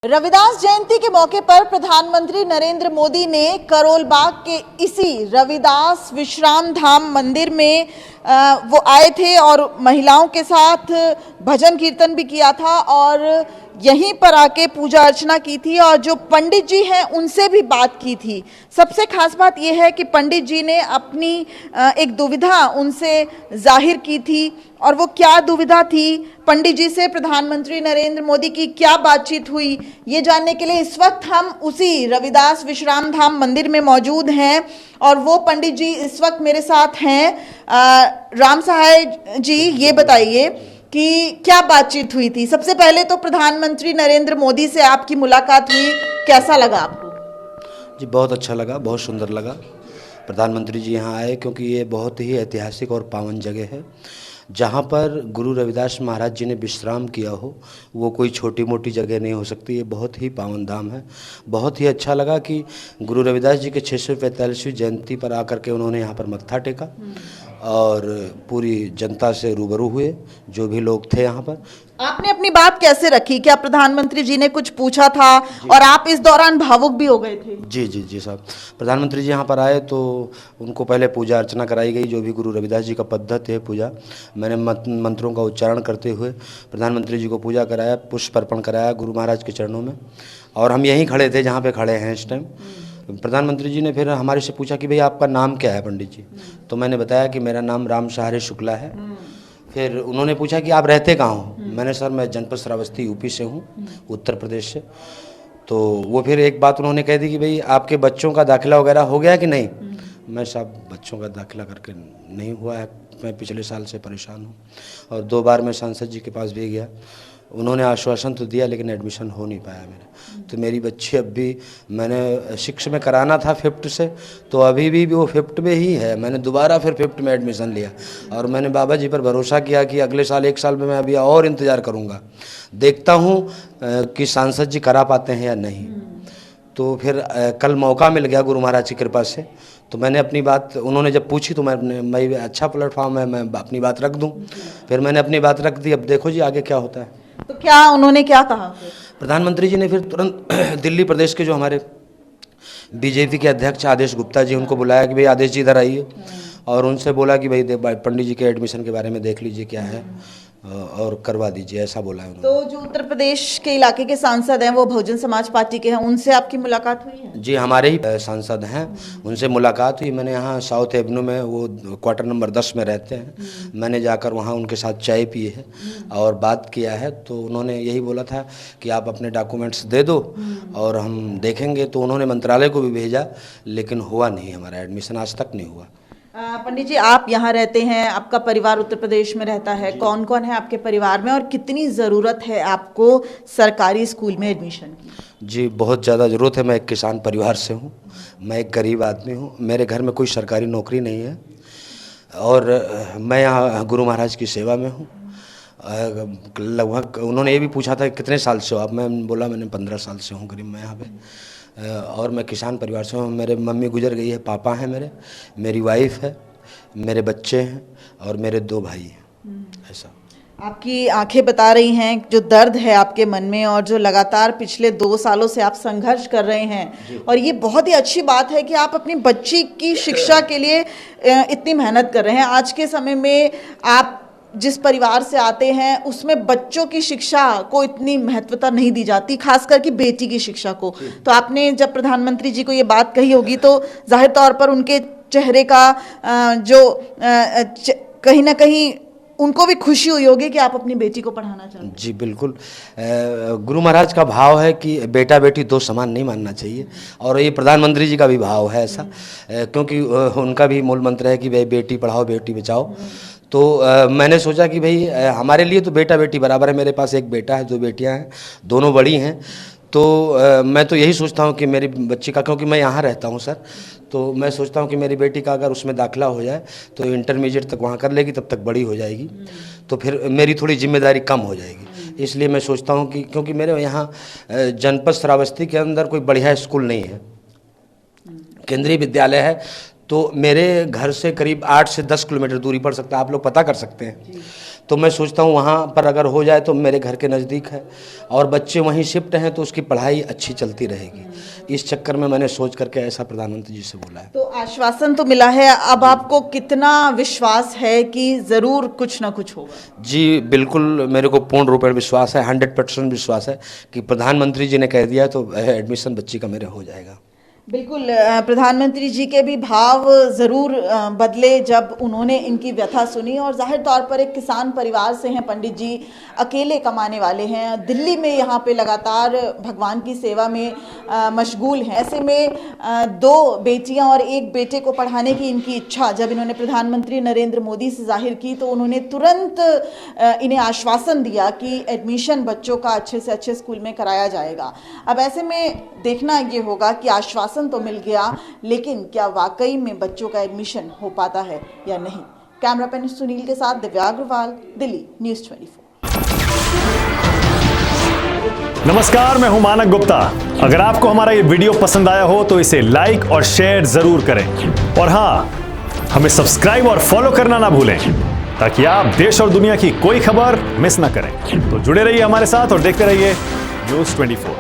रविदास जयंती के मौके पर प्रधानमंत्री नरेंद्र मोदी ने करोल बाग के इसी रविदास विश्राम धाम मंदिर में वो आए थे और महिलाओं के साथ भजन कीर्तन भी किया था और यहीं पर आके पूजा अर्चना की थी और जो पंडित जी हैं उनसे भी बात की थी। सबसे खास बात यह है कि पंडित जी ने अपनी एक दुविधा उनसे जाहिर की थी और वो क्या दुविधा थी, पंडित जी से प्रधानमंत्री नरेंद्र मोदी की क्या बातचीत हुई, ये जानने के लिए इस वक्त हम उसी रविदास विश्राम धाम मंदिर में मौजूद हैं और वो पंडित जी इस वक्त मेरे साथ हैं। राम सहाय जी, ये बताइए कि क्या बातचीत हुई थी। सबसे पहले तो प्रधानमंत्री नरेंद्र मोदी से आपकी मुलाकात हुई, कैसा लगा आपको? जी बहुत अच्छा लगा, बहुत सुंदर लगा। प्रधानमंत्री जी यहाँ आए क्योंकि ये बहुत ही ऐतिहासिक और पावन जगह है जहाँ पर गुरु रविदास महाराज जी ने विश्राम किया हो। वो कोई छोटी मोटी जगह नहीं हो सकती, ये बहुत ही पावन धाम है। बहुत ही अच्छा लगा कि गुरु रविदास जी के 645वीं जयंती पर आकर के उन्होंने यहाँ पर मत्था टेका और पूरी जनता से रूबरू हुए, जो भी लोग थे यहाँ पर। आपने अपनी बात कैसे रखी? क्या प्रधानमंत्री जी ने कुछ पूछा था और आप इस दौरान भावुक भी हो गए थे? जी साहब, प्रधानमंत्री जी यहाँ पर आए तो उनको पहले पूजा अर्चना कराई गई, जो भी गुरु रविदास जी का पद्धति है पूजा। मैंने मंत्रों का उच्चारण करते हुए प्रधानमंत्री जी को पूजा कराया, पुष्प अर्पण कराया गुरु महाराज के चरणों में। और हम यहीं खड़े थे जहाँ पे खड़े हैं इस टाइम। प्रधानमंत्री जी ने फिर हमारे से पूछा कि भाई आपका नाम क्या है पंडित जी। तो मैंने बताया कि मेरा नाम राम सहाय शुक्ला है। फिर उन्होंने पूछा कि आप रहते कहाँ हो? मैंने सर मैं जनपद श्रावस्ती यूपी से हूँ, उत्तर प्रदेश से। तो वो फिर एक बात उन्होंने कह दी कि भाई आपके बच्चों का दाखिला वगैरह हो गया कि नहीं? मैं साहब बच्चों का दाखिला करके नहीं हुआ है, मैं पिछले साल से परेशान हूँ और 2 बार मैं सांसद जी के पास भी गया। उन्होंने आश्वासन तो दिया लेकिन एडमिशन हो नहीं पाया मेरा। तो मेरी बच्ची अब भी, मैंने 6 में कराना था 5th से, तो अभी भी वो 5th में ही है। मैंने दोबारा फिर 5th में एडमिशन लिया और मैंने बाबा जी पर भरोसा किया कि अगले साल 1 साल में मैं अभी और इंतज़ार करूँगा, देखता हूँ कि सांसद जी करा पाते हैं या नहीं। तो फिर कल मौका मिल गया गुरु महाराज की कृपा से। तो मैंने अपनी बात, उन्होंने जब पूछी तो मैं अच्छा प्लेटफॉर्म है, मैं अपनी बात रख दूं। फिर मैंने अपनी बात रख दी, अब देखो जी आगे क्या होता है। तो क्या उन्होंने क्या कहा? प्रधानमंत्री जी ने फिर तुरंत दिल्ली प्रदेश के जो हमारे बीजेपी के अध्यक्ष आदेश गुप्ता जी, उनको बुलाया कि भाई आदेश जी इधर आइए और उनसे बोला कि भाई पंडित जी के एडमिशन के बारे में देख लीजिए क्या है और करवा दीजिए, ऐसा बोला है उन्होंने। तो जो उत्तर प्रदेश के इलाके के सांसद हैं वो बहुजन समाज पार्टी के हैं, उनसे आपकी मुलाकात हुई है? जी हमारे ही सांसद हैं, उनसे मुलाकात हुई। मैंने यहाँ साउथ एवेन्यू में, वो क्वार्टर नंबर 10 में रहते हैं, मैंने जाकर वहाँ उनके साथ चाय पी है और बात किया है। तो उन्होंने यही बोला था कि आप अपने डॉक्यूमेंट्स दे दो और हम देखेंगे। तो उन्होंने मंत्रालय को भी भेजा लेकिन हुआ नहीं, हमारा एडमिशन आज तक नहीं हुआ। पंडित जी, आप यहाँ रहते हैं, आपका परिवार उत्तर प्रदेश में रहता है, कौन कौन है आपके परिवार में और कितनी ज़रूरत है आपको सरकारी स्कूल में एडमिशन की? जी बहुत ज़्यादा ज़रूरत है। मैं एक किसान परिवार से हूँ, मैं एक गरीब आदमी हूँ, मेरे घर में कोई सरकारी नौकरी नहीं है और मैं यहाँ गुरु महाराज की सेवा में हूँ। लगभग उन्होंने ये भी पूछा था कितने साल से हो आप? मैं बोला मैंने 15 साल से हूँ करीब मैं यहाँ पे और मैं किसान परिवार से हूँ। मेरे मम्मी गुजर गई है, पापा हैं मेरी वाइफ है, मेरे बच्चे हैं और मेरे 2 भाई हैं। ऐसा आपकी आंखें बता रही हैं जो दर्द है आपके मन में और जो लगातार पिछले 2 सालों से आप संघर्ष कर रहे हैं। और ये बहुत ही अच्छी बात है कि आप अपनी बच्ची की शिक्षा के लिए इतनी मेहनत कर रहे हैं। आज के समय में आप जिस परिवार से आते हैं उसमें बच्चों की शिक्षा को इतनी महत्वता नहीं दी जाती, खासकर कि बेटी की शिक्षा को। तो आपने जब प्रधानमंत्री जी को ये बात कही होगी तो जाहिर तौर पर उनके चेहरे का जो कहीं ना कहीं उनको भी खुशी हुई होगी कि आप अपनी बेटी को पढ़ाना चाहते हैं। जी बिल्कुल। गुरु महाराज का भाव है कि बेटा बेटी 2 समान नहीं मानना चाहिए और ये प्रधानमंत्री जी का भी भाव है ऐसा, क्योंकि उनका भी मूल मंत्र है कि भाई बेटी पढ़ाओ बेटी बचाओ। तो मैंने सोचा कि भाई हमारे लिए तो बेटा बेटी बराबर है। मेरे पास एक बेटा है, 2 बेटियां हैं, दोनों बड़ी हैं। तो मैं तो यही सोचता हूँ कि मेरी बच्ची का, क्योंकि मैं यहाँ रहता हूँ सर, तो मैं सोचता हूँ कि मेरी बेटी का अगर उसमें दाखिला हो जाए तो इंटरमीडिएट तक वहाँ कर लेगी, तब तक बड़ी हो जाएगी, तो फिर मेरी थोड़ी जिम्मेदारी कम हो जाएगी। इसलिए मैं सोचता हूँ कि क्योंकि मेरे यहाँ जनपद श्रावस्ती के अंदर कोई बढ़िया स्कूल नहीं है, केंद्रीय विद्यालय है, तो मेरे घर से करीब 8 से 10 किलोमीटर दूरी पड़ सकता है, आप लोग पता कर सकते हैं। तो मैं सोचता हूँ वहाँ पर अगर हो जाए तो मेरे घर के नज़दीक है और बच्चे वहीं शिफ्ट हैं तो उसकी पढ़ाई अच्छी चलती रहेगी। इस चक्कर में मैंने सोच करके ऐसा प्रधानमंत्री जी से बोला है। तो आश्वासन तो मिला है, अब आपको कितना विश्वास है कि ज़रूर कुछ ना कुछ होगा? जी बिल्कुल, मेरे को पूर्ण रूप में विश्वास है, 100% विश्वास है कि प्रधानमंत्री जी ने कह दिया तो एडमिशन बच्ची का मेरे हो जाएगा। बिल्कुल, प्रधानमंत्री जी के भी भाव ज़रूर बदले जब उन्होंने इनकी व्यथा सुनी, और जाहिर तौर पर एक किसान परिवार से हैं पंडित जी, अकेले कमाने वाले हैं, दिल्ली में यहाँ पे लगातार भगवान की सेवा में मशगूल हैं। ऐसे में 2 बेटियाँ और 1 बेटे को पढ़ाने की इनकी इच्छा जब इन्होंने प्रधानमंत्री नरेंद्र मोदी से जाहिर की तो उन्होंने तुरंत इन्हें आश्वासन दिया कि एडमिशन बच्चों का अच्छे से अच्छे स्कूल में कराया जाएगा। अब ऐसे में देखना ये होगा कि आश्वासन तो मिल गया, लेकिन क्या वाकई में बच्चों का एडमिशन हो पाता है या नहीं। कैमरा पर्सन सुनील के साथ दिव्या अग्रवाल, दिल्ली, न्यूज़ 24। नमस्कार, मैं हूं मानक गुप्ता। अगर आपको हमारा ये वीडियो पसंद आया हो तो इसे लाइक और शेयर जरूर करें, और हां, हमें सब्सक्राइब और फॉलो करना ना भूलें ताकि आप देश और दुनिया की कोई खबर मिस ना करें। तो जुड़े रहिए हमारे साथ और देखते रहिए न्यूज़ 24।